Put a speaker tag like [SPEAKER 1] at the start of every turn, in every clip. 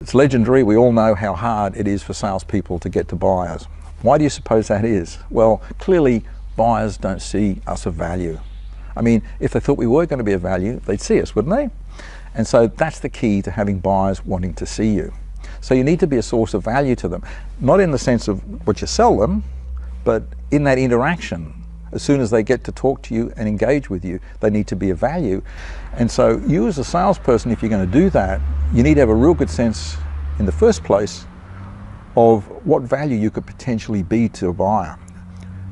[SPEAKER 1] It's legendary. We all know how hard it is for salespeople to get to buyers. Why do you suppose that is? Well, clearly buyers don't see us of value. I mean, if they thought we were going to be of value, they'd see us, wouldn't they? And so that's the key to having buyers wanting to see you. So you need to be a source of value to them, not in the sense of what you sell them, but in that interaction. As soon as they get to talk to you and engage with you, they need to be of value. And so you as a salesperson, if you're going to do that, you need to have a real good sense in the first place of what value you could potentially be to a buyer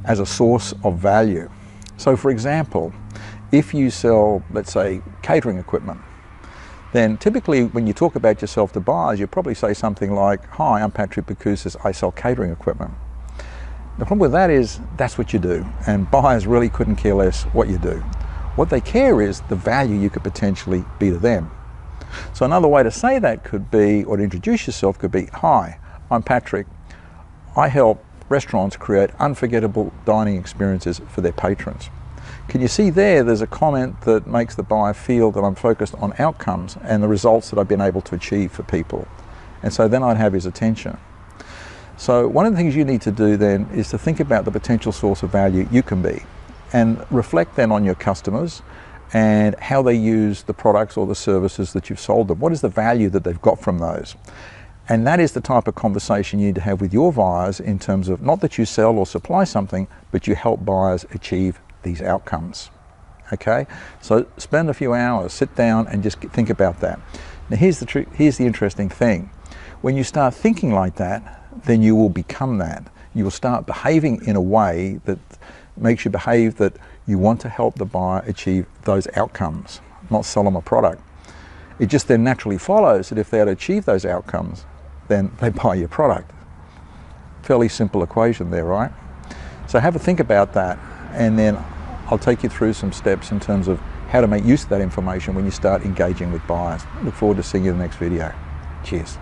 [SPEAKER 1] as a source of value. So for example, if you sell, let's say, catering equipment, then typically when you talk about yourself to buyers, you probably say something like, "Hi, I'm Patrick Bakoussis, I sell catering equipment." The problem with that is that's what you do, and buyers really couldn't care less what you do. What they care is the value you could potentially be to them. So another way to say that could be, or to introduce yourself could be, "Hi, I'm Patrick. I help restaurants create unforgettable dining experiences for their patrons." Can you see there's a comment that makes the buyer feel that I'm focused on outcomes and the results that I've been able to achieve for people. And so then I'd have his attention. So one of the things you need to do then is to think about the potential source of value you can be, and reflect then on your customers and how they use the products or the services that you've sold them. What is the value that they've got from those? And that is the type of conversation you need to have with your buyers, in terms of not that you sell or supply something, but you help buyers achieve these outcomes. Okay, so spend a few hours, sit down and just think about that. Now here's the interesting thing. When you start thinking like that, then you will become that. You will start behaving in a way that makes you behave that you want to help the buyer achieve those outcomes, not sell them a product. It just then naturally follows that if they had achieved those outcomes, then they buy your product. Fairly simple equation there, right? So have a think about that, and then I'll take you through some steps in terms of how to make use of that information when you start engaging with buyers. Look forward to seeing you in the next video. Cheers.